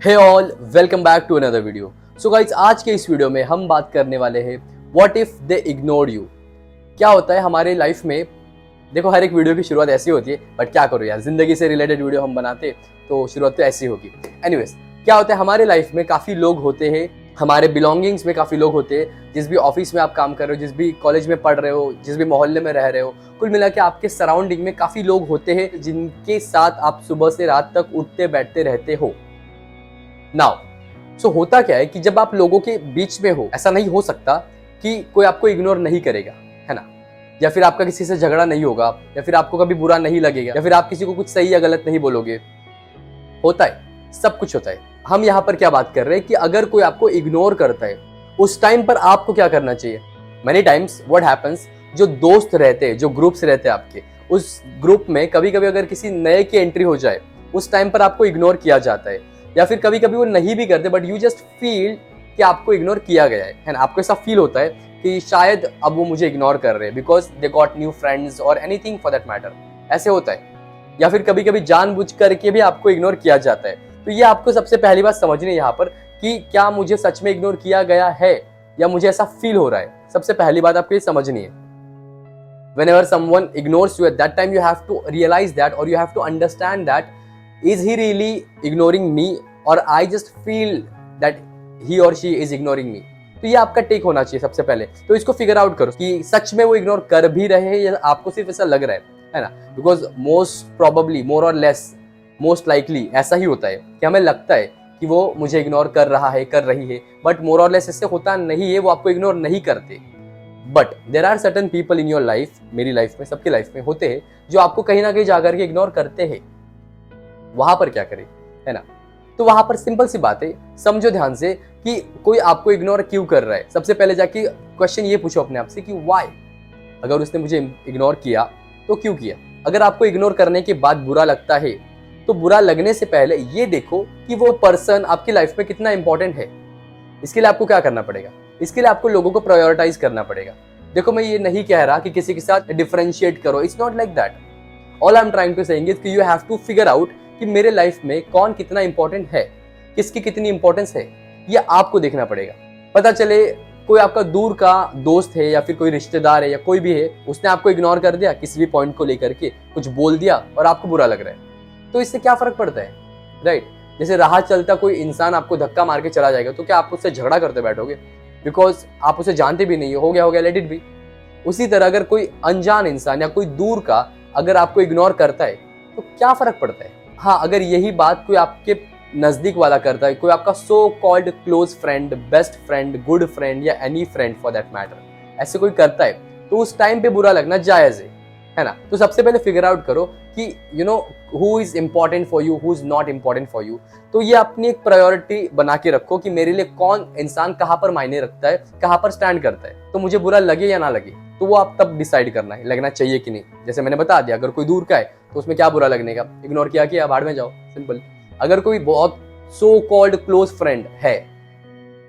Hey all, welcome back to another video. So guys, आज के इस वीडियो में हम बात करने वाले हैं what if they ignored you. क्या होता है हमारे लाइफ में। देखो, हर एक वीडियो की शुरुआत ऐसी होती है, बट क्या करो यार, जिंदगी से रिलेटेड वीडियो हम बनाते तो शुरुआत तो ऐसी होगी। एनीवेज, क्या होता है हमारे लाइफ में काफ़ी लोग होते हैं, हमारे बिलोंगिंग्स में काफ़ी लोग होते हैं। जिस भी ऑफिस में आप काम कर रहे हो, जिस भी कॉलेज में पढ़ रहे हो, जिस भी मोहल्ले में रह रहे हो, कुल मिला के आपके सराउंडिंग में काफ़ी लोग होते हैं जिनके साथ आप सुबह से रात तक उठते बैठते रहते हो। नाउ सो होता क्या है कि जब आप लोगों के बीच में हो, ऐसा नहीं हो सकता कि कोई आपको इग्नोर नहीं करेगा, है ना। या फिर आपका किसी से झगड़ा नहीं होगा, या फिर आपको कभी बुरा नहीं लगेगा, या फिर आप किसी को कुछ सही या गलत नहीं बोलोगे। होता है, सब कुछ होता है। हम यहाँ पर क्या बात कर रहे हैं कि अगर कोई आपको इग्नोर करता है, उस टाइम पर आपको क्या करना चाहिए। मेनी टाइम्स व्हाट हैपेंस, जो दोस्त रहते हैं, जो ग्रुप्स रहते हैं आपके, उस ग्रुप में कभी कभी अगर किसी नए की एंट्री हो जाए, उस टाइम पर आपको इग्नोर किया जाता है। या फिर कभी कभी वो नहीं भी करते, बट यू जस्ट फील कि आपको इग्नोर किया गया है ना। आपको ऐसा फील होता है कि शायद अब वो मुझे इग्नोर कर रहे हैं because they got new friends और एनीथिंग फॉर दैट मैटर। ऐसे होता है। या फिर कभी कभी जानबूझ करके भी आपको इग्नोर किया जाता है। तो ये आपको सबसे पहली बात समझनी है यहाँ पर कि क्या मुझे सच में इग्नोर किया गया है या मुझे ऐसा फील हो रहा है। सबसे पहली बात आपको ये समझनी है। Whenever someone ignores you, at that time you have to realize that, or you have to understand that, is he really ignoring me or I just feel that he or she is ignoring me। तो ये आपका take होना चाहिए सबसे पहले। तो इसको figure out करो कि सच में वो इग्नोर कर भी रहे हैं या आपको सिर्फ ऐसा लग रहा है ना। बिकॉज मोस्ट प्रोबेबली, मोर और लेस, मोस्ट लाइकली ऐसा ही होता है कि हमें लगता है कि वो मुझे इग्नोर कर रहा है, कर रही है, बट मोर और लेस ऐसे होता नहीं है। वो आपको इग्नोर नहीं करते, but there are certain people in your life, मेरी लाइफ में, सबकी लाइफ में होते हैं जो आपको कहीं ना कहीं जाकर के इग्नोर करते हैं। वहां पर क्या करें, है ना। तो वहां पर सिंपल सी बात है, समझो ध्यान से कि कोई आपको इग्नोर क्यों कर रहा है। सबसे पहले जाके क्वेश्चन ये पूछो अपने आप से कि व्हाई। अगर उसने मुझे इग्नोर किया तो क्यों किया। अगर आपको इग्नोर करने के बाद बुरा लगता है, तो बुरा लगने से पहले ये देखो कि वो पर्सन आपकी लाइफ में कितना इंपॉर्टेंट है। इसके लिए आपको क्या करना पड़ेगा, इसके लिए आपको लोगों को प्रायोरिटाइज करना पड़ेगा। देखो, मैं ये नहीं कह रहा कि किसी के साथ डिफरेंशिएट करो, it's not like that. All I am trying to saying is कि you have to figure out कि मेरे लाइफ में कौन कितना इंपॉर्टेंट है, किसकी कितनी इंपॉर्टेंस है, ये आपको देखना पड़ेगा। पता चले कोई आपका दूर का दोस्त है या फिर कोई रिश्तेदार है या कोई भी है, उसने आपको इग्नोर कर दिया किसी भी पॉइंट को लेकर के, कुछ बोल दिया और आपको बुरा लग रहा है, तो इससे क्या फर्क पड़ता है, राइट। जैसे राह चलता कोई इंसान आपको धक्का मार के चला जाएगा, तो क्या आप उससे झगड़ा करते बैठोगे? बिकॉज आप उसे जानते भी नहीं हो गया लेट इट बी। उसी तरह अगर कोई अनजान इंसान या कोई दूर का अगर आपको इग्नोर करता है, तो क्या फर्क पड़ता है। हाँ, अगर यही बात कोई आपके नजदीक वाला करता है, कोई आपका so called close friend, best friend, good friend या any friend for that matter, ऐसे कोई करता है, तो उस टाइम पे बुरा लगना जायज है ना। तो सबसे पहले फिगर आउट करो कि you know who is important for you, who is not important for you. तो ये अपनी एक प्रायोरिटी बना के रखो कि मेरे लिए कौन इंसान कहाँ पर मायने रखता है, कहाँ पर स्टैंड करता है। तो मुझे बुरा लगे या ना लगे, तो वो आप तब डिसाइड करना है, लगना चाहिए कि नहीं। जैसे मैंने बता दिया, अगर कोई दूर का है तो उसमें क्या बुरा लगने का, इग्नोर किया भाड़ में जाओ, सिंपल। अगर कोई बहुत सो कॉल्ड क्लोज फ्रेंड है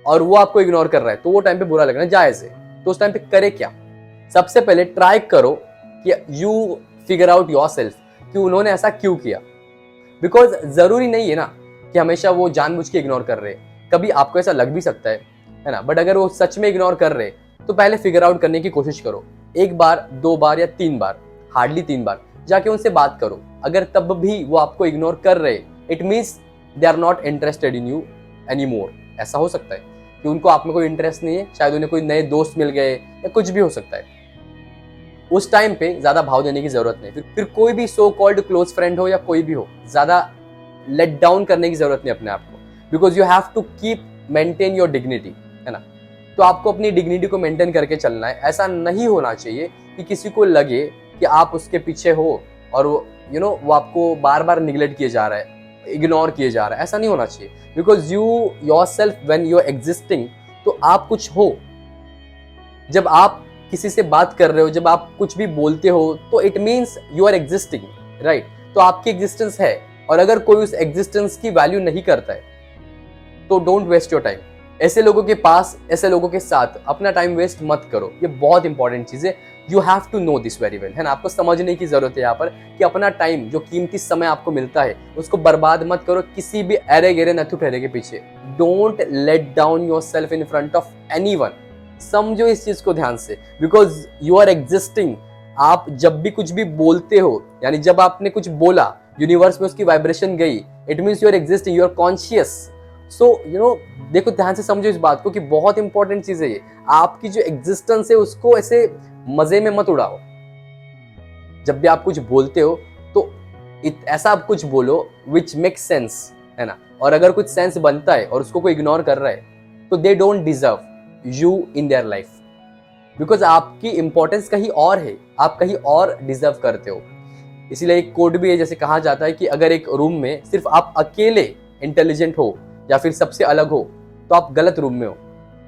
और वो आपको इग्नोर कर रहा है, तो वो टाइम पे बुरा लगना जायज है। तो उस टाइम पे करे क्या, सबसे पहले ट्राई करो कि यू फिगर आउट योरसेल्फ कि उन्होंने ऐसा क्यों किया। बिकॉज जरूरी नहीं है ना कि हमेशा वो जानबूझ के इग्नोर कर रहे हैं, कभी आपको ऐसा लग भी सकता है ना। बट अगर वो सच में इग्नोर कर रहे तो पहले फिगर आउट करने की कोशिश करो। एक बार, दो बार या तीन बार, हार्डली 3 बार जाके उनसे बात करो। अगर तब भी वो आपको इग्नोर कर रहे, it means they are not interested in you any more. ऐसा हो सकता है कि उनको आप में कोई इंटरेस्ट नहीं है, शायद उन्हें कोई नए दोस्त मिल गए या कुछ भी हो सकता है। उस टाइम पे ज्यादा भाव देने की जरूरत नहीं। फिर कोई भी सो कॉल्ड क्लोज फ्रेंड हो या कोई भी हो, ज्यादा लेट डाउन करने की जरूरत नहीं अपने आप को। Because you have to keep maintain your dignity, है ना। तो आपको अपनी डिग्निटी को मेंटेन करके चलना है। ऐसा नहीं होना चाहिए कि किसी को लगे कि आप उसके पीछे हो और वो वो आपको बार बार निगलेक्ट किए जा रहा है, इग्नोर किए जा रहा है। ऐसा नहीं होना चाहिए। Because you yourself when you are existing, तो आप कुछ हो। जब आप किसी से बात कर रहे हो, जब आप कुछ भी बोलते हो, तो it means you are existing, right. तो आपकी एग्जिस्टेंस है। और अगर कोई उस एग्जिस्टेंस की वैल्यू नहीं करता है, तो डोंट वेस्ट योर टाइम। ऐसे लोगों के पास, ऐसे लोगों के साथ अपना टाइम वेस्ट मत करो। ये बहुत इंपॉर्टेंट चीज है you have to know this very well, है ना। आपको समझने की जरूरत है यहाँ पर कि अपना टाइम, जो कीमती समय आपको मिलता है, उसको बर्बाद मत करो किसी भी अरे गेरे नथु ठहरे के पीछे। Don't let down your self in front of anyone. समझो इस चीज को ध्यान से, बिकॉज यू आर एग्जिस्टिंग। आप जब भी कुछ भी बोलते हो, यानी जब आपने कुछ बोला, यूनिवर्स में उसकी वाइब्रेशन गई, it means you are existing, you are conscious. So देखो ध्यान से समझो इस बात को कि बहुत इंपॉर्टेंट चीज है ये। आपकी जो एग्जिस्टेंस है उसको ऐसे मजे में मत उड़ाओ। जब भी आप कुछ बोलते हो तो ऐसा आप कुछ बोलो विच मेक सेंस, है ना। और अगर कुछ सेंस बनता है और उसको कोई इग्नोर कर रहा है, तो they don't deserve you in their life, because आपकी इंपॉर्टेंस कहीं और है, आप कहीं और डिजर्व करते हो। इसीलिए एक कोड भी है, जैसे कहा जाता है कि अगर एक रूम में सिर्फ आप अकेले इंटेलिजेंट हो या फिर सबसे अलग हो, तो आप गलत रूम में हो,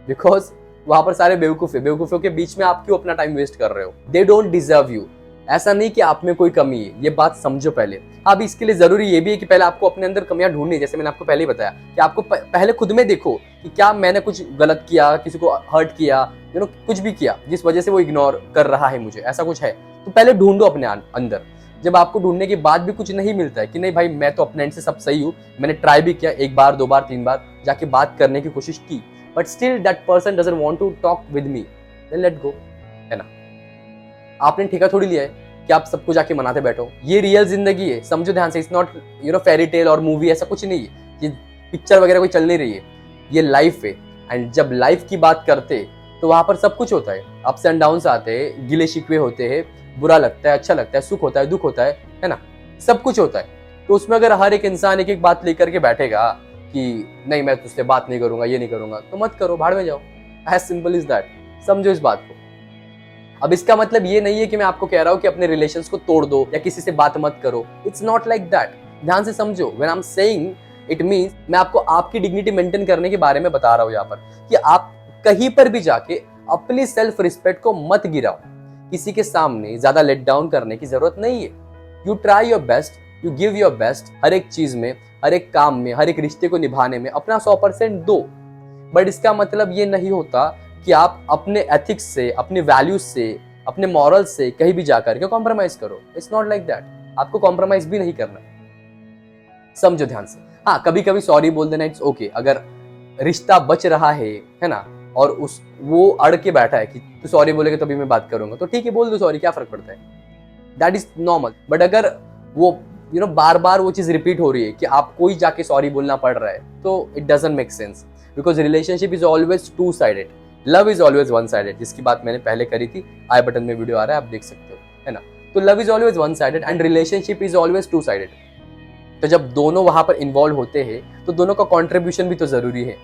बिकॉज वहां पर सारे बेवकूफ है। बेवकूफों के बीच में आप क्यों अपना टाइम वेस्ट कर रहे हो? They don't deserve you. ऐसा नहीं कि आप में कोई कमी है, ये बात समझो पहले। अब इसके लिए जरूरी ये भी है कि पहले आपको अपने अंदर कमियां ढूंढनी, जैसे मैंने आपको पहले ही बताया कि आपको पहले खुद में देखो कि क्या मैंने कुछ गलत किया, किसी को हर्ट किया, कुछ भी किया जिस वजह से वो इग्नोर कर रहा है मुझे, ऐसा कुछ है तो पहले ढूंढो अपने अंदर। जब आपको ढूंढने के बाद भी कुछ नहीं मिलता है कि नहीं भाई मैं तो अपने एंड से सब सही हूँ, मैंने ट्राई भी किया, 1 बार 2 बार 3 बार जाके बात करने की कोशिश की, but still that person doesn't want to talk with me, then let go, है ना। आपने ठेका थोड़ी लिया है कि आप सबको जाके मनाते बैठो। ये रियल जिंदगी है, समझो ध्यान से। इट्स नॉट फेरी टेल और मूवी, ऐसा कुछ नहीं है, ये पिक्चर वगैरह कोई चल नहीं रही है, ये लाइफ है। एंड जब लाइफ की बात करते तो वहां पर सब कुछ होता है, अप्स एंड डाउन्स आते हैं, गिले शिकवे होते हैं, बुरा लगता है, अच्छा लगता है, सुख होता है, दुख होता है ना, सब कुछ होता है। तो उसमें अगर हर एक इंसान एक एक बात लेकर के बैठेगा कि नहीं मैं तुझसे बात नहीं करूंगा, ये नहीं करूंगा, तो मत करो, भाड़ में जाओ। As simple is that. समझो इस बात को। अब इसका मतलब ये नहीं है कि मैं आपको कह रहा हूं कि अपने रिलेशंस को तोड़ दो या किसी से बात मत करो। It's not like that. ध्यान से समझो, when I am saying it means मैं आपको आपकी डिग्निटी मेंटेन करने के बारे में बता रहा हूं यहाँ पर, कि आप कहीं पर भी जाके अपनी सेल्फ रिस्पेक्ट को मत गिराओ। किसी के सामने ज्यादा लेट डाउन करने की जरूरत नहीं है। You try your best, you give your best, हर एक चीज में, हर एक काम में, हर एक रिश्ते को निभाने में अपना 100% दो। बट इसका मतलब ये नहीं होता कि आप अपने एथिक्स से, अपने वैल्यूज से, अपने मॉरल्स से कहीं भी जाकर के कॉम्प्रोमाइज करो। It's not like that. आपको कॉम्प्रोमाइज भी नहीं करना, समझो ध्यान से। हाँ, कभी कभी सॉरी बोल देना, इट्स ओके। अगर रिश्ता बच रहा है ना, और वो अड़ के बैठा है कि तू सॉरी बोलेगा तभी मैं बात करूंगा, तो ठीक है, बोल दो सॉरी, क्या फर्क पड़ता है, दैट इज नॉर्मल। बट अगर वो बार बार वो चीज रिपीट हो रही है कि आपको ही जाके सॉरी बोलना पड़ रहा है, तो it doesn't make sense, because relationship is always 2 sided, love is always 1 sided, जिसकी बात मैंने पहले करी थी, आई बटन में वीडियो आ रहा है, आप देख सकते हो, है ना। तो love is always 1 sided and relationship is always 2 sided. तो जब दोनों वहां पर इन्वॉल्व होते हैं तो दोनों का कॉन्ट्रीब्यूशन भी तो जरूरी है।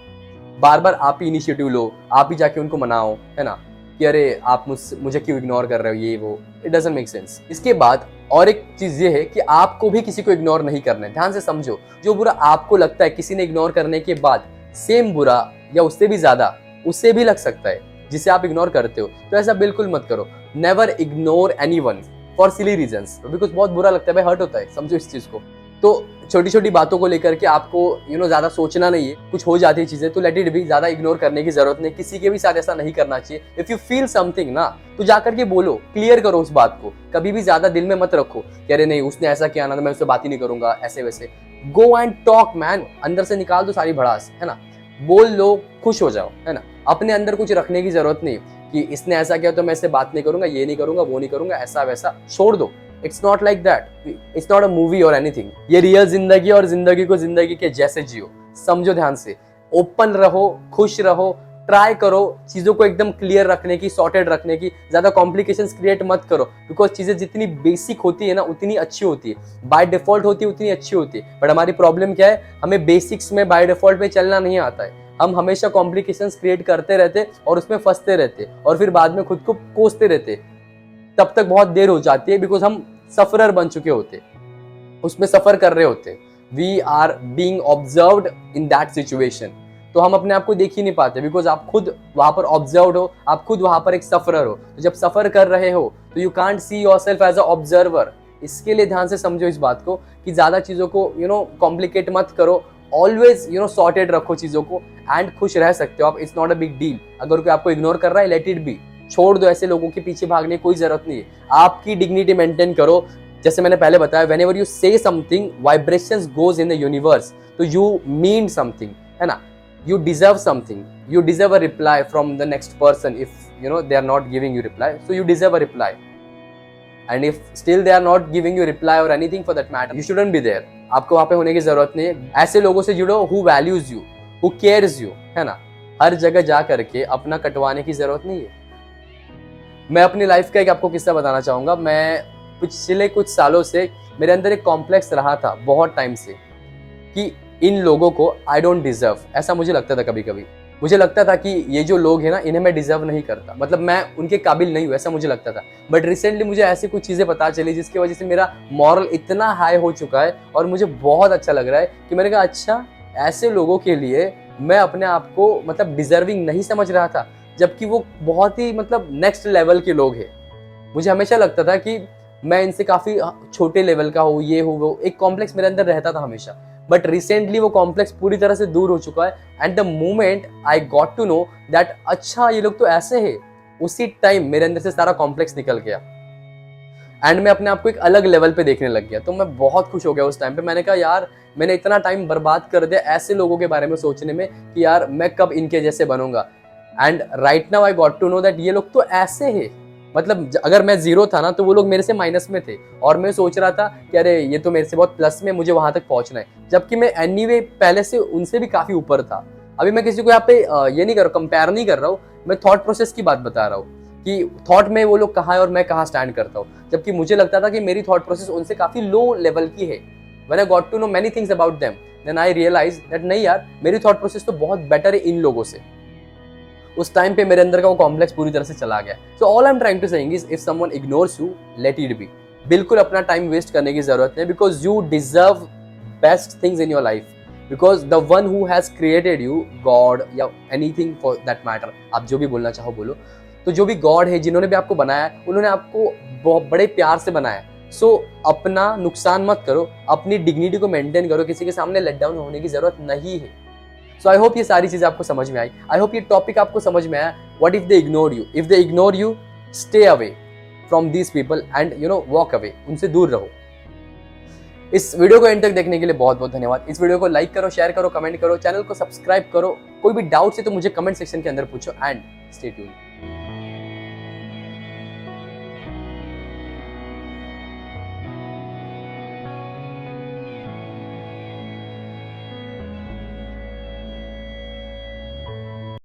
बार बार आप ही इनिशिएटिव लो, आप ही जाके उनको मनाओ, है ना, कि अरे आप मुझे क्यों इग्नोर कर रहे हो, ये वो, इट डजंट मेक सेंस। इसके बाद और एक चीज ये है कि आपको भी किसी को इग्नोर नहीं करना है। ध्यान से समझो, जो बुरा आपको लगता है किसी ने इग्नोर करने के बाद सेम बुरा या उससे भी ज्यादा उससे भी लग सकता है जिसे आप इग्नोर करते हो, तो ऐसा बिल्कुल मत करो। Never ignore anyone for silly reasons, because बहुत बुरा लगता है भाई, हर्ट होता है, समझो इस चीज को। तो छोटी छोटी बातों को लेकर के आपको ज्यादा सोचना नहीं है, कुछ हो जाती है चीजें तो लेट इट बी, ज्यादा इग्नोर करने की जरूरत नहीं, किसी के भी साथ ऐसा नहीं करना चाहिए। इफ यू फील समथिंग ना, तो जाकर के बोलो, क्लियर करो उस बात को, कभी भी ज्यादा दिल में मत रखो कि अरे नहीं उसने ऐसा किया ना तो मैं उससे बात ही नहीं करूंगा, ऐसे वैसे। गो एंड टॉक मैन, अंदर से निकाल दो सारी भड़ास, है ना, बोल लो, खुश हो जाओ, है ना। अपने अंदर कुछ रखने की जरूरत नहीं कि इसने ऐसा किया तो मैं इससे बात नहीं करूंगा, ये नहीं करूंगा, वो नहीं करूंगा, ऐसा वैसा, छोड़ दो। It's not like that, it's not a movie और एनीथिंग। ये रियल जिंदगी, और जिंदगी को जिंदगी के जैसे जियो। समझो ध्यान से, ओपन रहो, खुश रहो, ट्राई करो चीजों को एकदम क्लियर रखने की, सॉर्टेड रखने की, ज्यादा कॉम्प्लिकेशंस क्रिएट मत करो, बिकॉज चीजें जितनी बेसिक होती है ना उतनी अच्छी होती है, बाय डिफॉल्ट होती है उतनी अच्छी होती है। बट हमारी प्रॉब्लम क्या है, हमें बेसिक्स में बाय डिफॉल्ट में चलना नहीं आता है। हम हमेशा कॉम्प्लिकेशंस क्रिएट करते रहते और उसमें फंसते रहते और फिर बाद में खुद को कोसते रहते, तब तक बहुत देर हो जाती है, बिकॉज हम सफरर बन चुके होते, उसमें सफर कर रहे होते। We are being observed in that situation, तो हम अपने आप को देख ही नहीं पाते, बिकॉज आप खुद वहां पर ऑब्जर्व्ड हो, आप खुद वहां पर एक सफरर हो। तो जब सफर कर रहे हो तो you can't see yourself as a observer. इसके लिए ध्यान से समझो इस बात को कि ज्यादा चीजों को कॉम्प्लिकेट मत करो, ऑलवेज सॉर्टेड रखो चीजों को, एंड खुश रह सकते हो आप। It's not a big deal. अगर कोई आपको इग्नोर कर रहा है, लेट इट बी, छोड़ दो, ऐसे लोगों के पीछे भागने की कोई जरूरत नहीं है। आपकी डिग्निटी मेंटेन करो। जैसे मैंने पहले बताया, whenever you say something, vibrations goes in the universe, तो यू मीन समथिंग, है ना। You deserve something, you deserve a reply from the next person. If you know they are not giving you reply, so you deserve a reply, and if still they are not giving you reply और anything for that matter, you shouldn't be there. आपको वहां पे होने की जरूरत नहीं है। ऐसे लोगों से जुड़ो who values you, who cares you, है ना। हर जगह जा करके अपना कटवाने की जरूरत नहीं है। मैं अपनी लाइफ का एक आपको किस्सा बताना चाहूंगा। मैं पिछले कुछ सालों से, मेरे अंदर एक कॉम्प्लेक्स रहा था बहुत टाइम से कि इन लोगों को आई डोंट डिजर्व, ऐसा मुझे लगता था। कभी कभी मुझे लगता था कि ये जो लोग हैं ना, इन्हें मैं डिजर्व नहीं करता, मतलब मैं उनके काबिल नहीं हूँ, ऐसा मुझे लगता था। बट रिसेंटली मुझे ऐसी कुछ चीजें पता चली जिसकी वजह से मेरा मॉरल इतना हाई हो चुका है और मुझे बहुत अच्छा लग रहा है कि मैंने कहा अच्छा, ऐसे लोगों के लिए मैं अपने आप को मतलब डिजर्विंग नहीं समझ रहा था, जबकि वो बहुत ही मतलब नेक्स्ट लेवल के लोग हैं। मुझे हमेशा लगता था कि मैं इनसे काफी छोटे लेवल का हूँ, ये हूँ वो, एक कॉम्प्लेक्स मेरे अंदर रहता था हमेशा। बट रिसेंटली वो कॉम्प्लेक्स पूरी तरह से दूर हो चुका है। And the moment I got to know that अच्छा ये लोग तो ऐसे हैं, उसी टाइम मेरे अंदर से सारा कॉम्प्लेक्स निकल गया एंड मैं अपने आप को एक अलग लेवल पे देखने लग गया। तो मैं बहुत खुश हो गया उस टाइम पे। मैंने कहा यार, मैंने इतना टाइम बर्बाद कर दिया ऐसे लोगों के बारे में सोचने में कि यार मैं कब इनके जैसे बनूंगा। And right now I got to know that ये लोग तो ऐसे हैं। मतलब अगर मैं जीरो था ना, तो वो लोग मेरे से माइनस में थे और मैं सोच रहा था कि अरे ये तो मेरे से बहुत प्लस में, मुझे वहां तक पहुंचना है, जबकि मैं एनीवे पहले से उनसे भी काफी ऊपर था। अभी मैं किसी को यहाँ पे ये नहीं कर रहा, कंपेयर नहीं कर रहा हूँ, मैं थॉट प्रोसेस की बात बता रहा हूँ कि थॉट में वो लोग कहाँ है और मैं कहाँ स्टैंड करता हूँ। जबकि मुझे लगता था कि मेरी थॉट प्रोसेस उनसे काफी लो लेवल की है। When I got to know many things about them, then I realized that नहीं यार, मेरी थॉट प्रोसेस तो बहुत बेटर है इन लोगों से। उस टाइम पे मेरे अंदर का वो कॉम्प्लेक्स पूरी तरह से चला गया। So all I am trying to saying is, if someone ignores you, let it be. बिल्कुल अपना टाइम वेस्ट करने की जरूरत नहीं, because you deserve best things in your life. Because the one who has created you, God या anything for that matter, आप जो भी बोलना चाहो बोलो, तो जो भी गॉड है, जिन्होंने भी आपको बनाया, उन्होंने आपको बहुत बड़े प्यार से बनाया। सो अपना नुकसान मत करो, अपनी डिग्निटी को मेंटेन करो, किसी के सामने लेट डाउन होने की जरूरत नहीं है। सो आई होप ये सारी चीजें आपको समझ में आई। आई होप ये टॉपिक आपको समझ में आया। What if they ignore you? If they ignore you, stay away from these people and you know walk away, उनसे दूर रहो। इस वीडियो को एंड तक देखने के लिए बहुत बहुत धन्यवाद। इस वीडियो को लाइक करो, शेयर करो, कमेंट करो, चैनल को सब्सक्राइब करो। कोई भी डाउट है तो मुझे कमेंट सेक्शन के अंदर पूछो एंड स्टे ट्यून्ड।